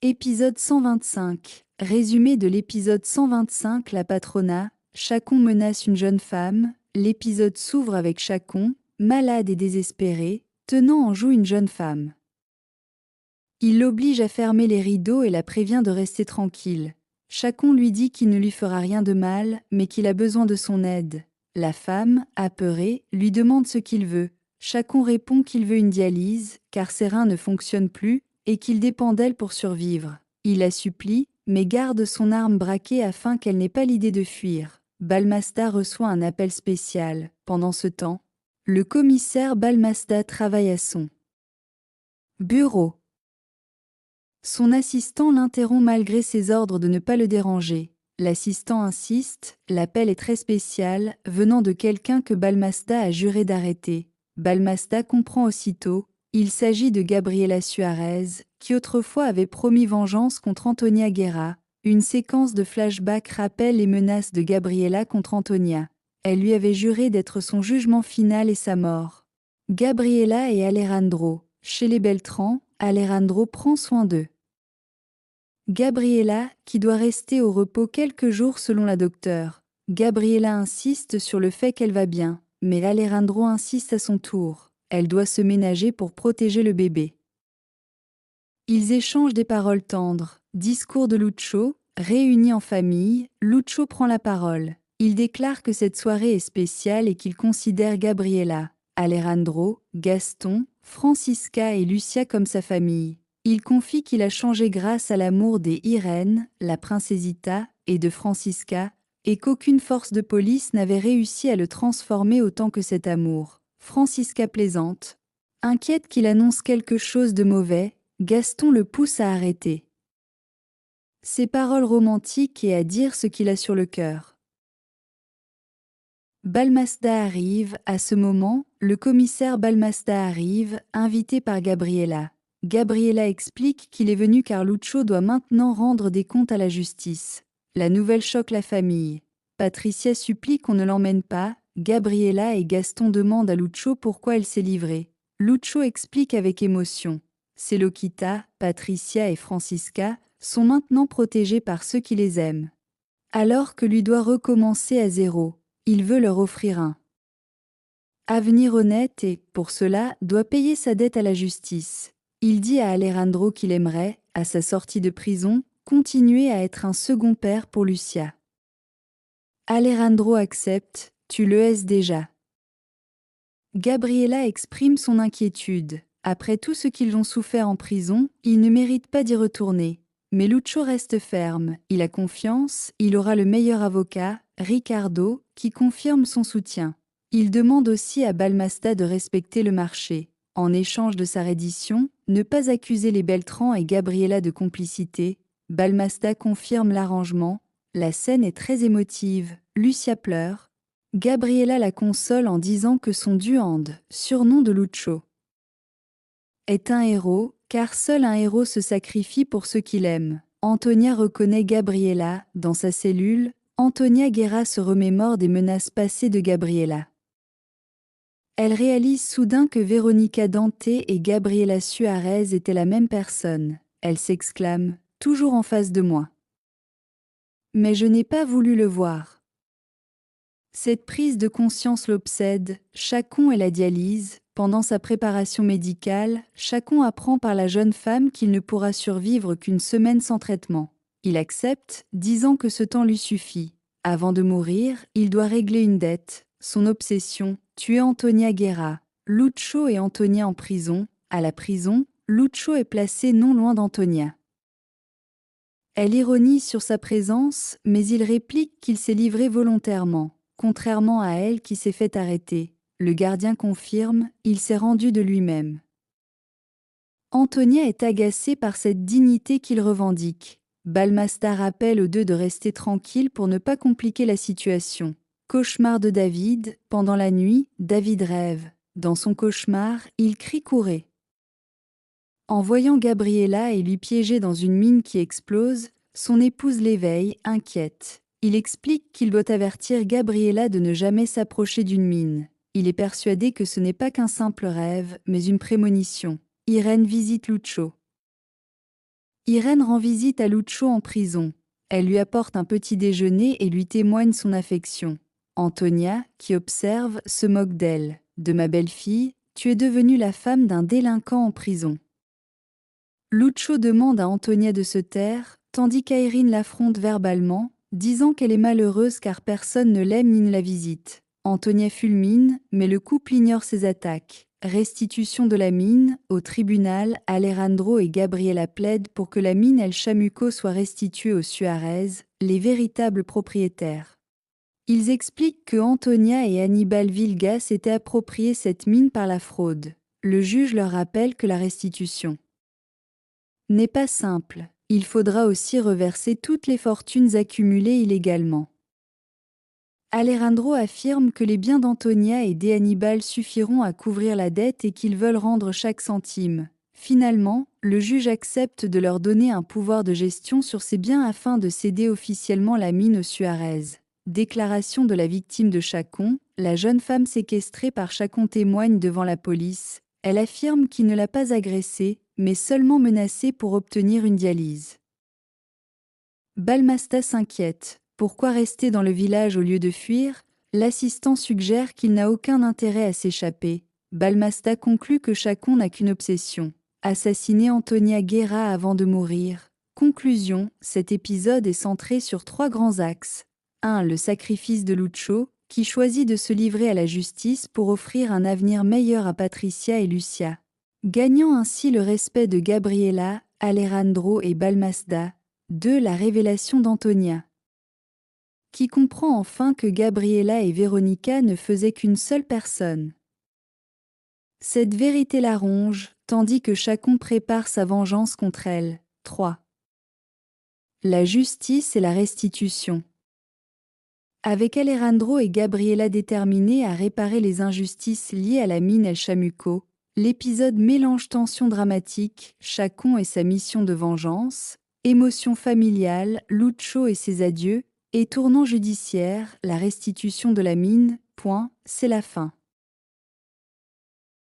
Épisode 125. Résumé de l'épisode 125. La patronat. Chacon menace une jeune femme. L'épisode s'ouvre avec Chacon, malade et désespéré, tenant en joue une jeune femme. Il l'oblige à fermer les rideaux et la prévient de rester tranquille. Chacon lui dit qu'il ne lui fera rien de mal, mais qu'il a besoin de son aide. La femme, apeurée, lui demande ce qu'il veut. Chacon répond qu'il veut une dialyse, car ses reins ne fonctionnent plus, et qu'il dépend d'elle pour survivre. Il la supplie, mais garde son arme braquée afin qu'elle n'ait pas l'idée de fuir. Balmasta reçoit un appel spécial. Pendant ce temps, le commissaire Balmasta travaille à son bureau. Son assistant l'interrompt malgré ses ordres de ne pas le déranger. L'assistant insiste, l'appel est très spécial, venant de quelqu'un que Balmasta a juré d'arrêter. Balmasta comprend aussitôt, il s'agit de Gabriela Suarez, qui autrefois avait promis vengeance contre Antonia Guerra. Une séquence de flashback rappelle les menaces de Gabriela contre Antonia. Elle lui avait juré d'être son jugement final et sa mort. Gabriela et Alejandro. Chez les Beltrán, Alejandro prend soin d'eux. Gabriela, qui doit rester au repos quelques jours selon la docteure. Gabriela insiste sur le fait qu'elle va bien, mais Alejandro insiste à son tour. Elle doit se ménager pour protéger le bébé. Ils échangent des paroles tendres. Discours de Lucho, réunis en famille, Lucho prend la parole. Il déclare que cette soirée est spéciale et qu'il considère Gabriela, Alejandro, Gaston, Francisca et Lucia comme sa famille. Il confie qu'il a changé grâce à l'amour des Irène, la princesita, et de Francisca, et qu'aucune force de police n'avait réussi à le transformer autant que cet amour. Francisca plaisante. Inquiète qu'il annonce quelque chose de mauvais, Gaston le pousse à arrêter ses paroles romantiques et à dire ce qu'il a sur le cœur. Balmasta arrive. À ce moment, le commissaire Balmasta arrive, invité par Gabriela. Gabriela explique qu'il est venu car Lucho doit maintenant rendre des comptes à la justice. La nouvelle choque la famille. Patricia supplie qu'on ne l'emmène pas. Gabriela et Gaston demandent à Lucho pourquoi elle s'est livrée. Lucho explique avec émotion. Selokita, Patricia et Francisca sont maintenant protégés par ceux qui les aiment. Alors que lui doit recommencer à zéro, il veut leur offrir un avenir honnête et, pour cela, doit payer sa dette à la justice. Il dit à Alejandro qu'il aimerait, à sa sortie de prison, continuer à être un second père pour Lucia. Alejandro accepte, tu le es déjà. Gabriela exprime son inquiétude. Après tout ce qu'ils ont souffert en prison, ils ne méritent pas d'y retourner. Mais Lucho reste ferme, il a confiance, il aura le meilleur avocat, Ricardo, qui confirme son soutien. Il demande aussi à Balmasta de respecter le marché. En échange de sa reddition, ne pas accuser les Beltrán et Gabriela de complicité. Balmasta confirme l'arrangement. La scène est très émotive, Lucia pleure. Gabriela la console en disant que son duende, surnom de Lucho, est un héros, car seul un héros se sacrifie pour ceux qu'il aime. Antonia reconnaît Gabriela. Dans sa cellule, Antonia Guerra se remémore des menaces passées de Gabriela. Elle réalise soudain que Veronica Dante et Gabriela Suarez étaient la même personne. Elle s'exclame, toujours en face de moi. Mais je n'ai pas voulu le voir. Cette prise de conscience l'obsède. Chacon et la dialyse. Pendant sa préparation médicale, Chacon apprend par la jeune femme qu'il ne pourra survivre qu'une semaine sans traitement. Il accepte, disant que ce temps lui suffit. Avant de mourir, il doit régler une dette. Son obsession, tuer Antonia Guerra. Lucho et Antonia en prison. À la prison, Lucho est placé non loin d'Antonia. Elle ironise sur sa présence, mais il réplique qu'il s'est livré volontairement, contrairement à elle qui s'est fait arrêter. Le gardien confirme, il s'est rendu de lui-même. Antonia est agacée par cette dignité qu'il revendique. Balmasta rappelle aux deux de rester tranquilles pour ne pas compliquer la situation. Cauchemar de David. Pendant la nuit, David rêve. Dans son cauchemar, il crie « Courez !» En voyant Gabriela et lui piéger dans une mine qui explose, son épouse l'éveille, inquiète. Il explique qu'il doit avertir Gabriela de ne jamais s'approcher d'une mine. Il est persuadé que ce n'est pas qu'un simple rêve, mais une prémonition. Irène visite Lucho. Irène rend visite à Lucio en prison. Elle lui apporte un petit déjeuner et lui témoigne son affection. Antonia, qui observe, se moque d'elle. « De ma belle-fille, tu es devenue la femme d'un délinquant en prison. » Lucio demande à Antonia de se taire, tandis qu'Irène l'affronte verbalement, disant qu'elle est malheureuse car personne ne l'aime ni ne la visite. Antonia fulmine, mais le couple ignore ses attaques. Restitution de la mine, au tribunal, Alejandro et Gabriela plaident pour que la mine El Chamuco soit restituée aux Suarez, les véritables propriétaires. Ils expliquent que Antonia et Aníbal Vilga s'étaient approprié cette mine par la fraude. Le juge leur rappelle que la restitution n'est pas simple, il faudra aussi reverser toutes les fortunes accumulées illégalement. Alejandro affirme que les biens d'Antonia et d'Aníbal suffiront à couvrir la dette et qu'ils veulent rendre chaque centime. Finalement, le juge accepte de leur donner un pouvoir de gestion sur ces biens afin de céder officiellement la mine aux Suarez. Déclaration de la victime de Chacon, la jeune femme séquestrée par Chacon témoigne devant la police. Elle affirme qu'il ne l'a pas agressée, mais seulement menacée pour obtenir une dialyse. Balmasta s'inquiète. Pourquoi rester dans le village au lieu de fuir? L'assistant suggère qu'il n'a aucun intérêt à s'échapper. Balmasta conclut que Chacon n'a qu'une obsession: assassiner Antonia Guerra avant de mourir. Conclusion, cet épisode est centré sur 3 grands axes. 1. Le sacrifice de Lucio, qui choisit de se livrer à la justice pour offrir un avenir meilleur à Patricia et Lucia, gagnant ainsi le respect de Gabriela, Alejandro et Balmasta. 2. La révélation d'Antonia, qui comprend enfin que Gabriela et Veronica ne faisaient qu'une seule personne. Cette vérité la ronge, tandis que Chacon prépare sa vengeance contre elle. 3. La justice et la restitution. Avec Alejandro et Gabriela déterminés à réparer les injustices liées à la mine El Chamuco, l'épisode mélange tension dramatique, Chacon et sa mission de vengeance, émotion familiale, Lucio et ses adieux, et tournant judiciaire, la restitution de la mine, c'est la fin.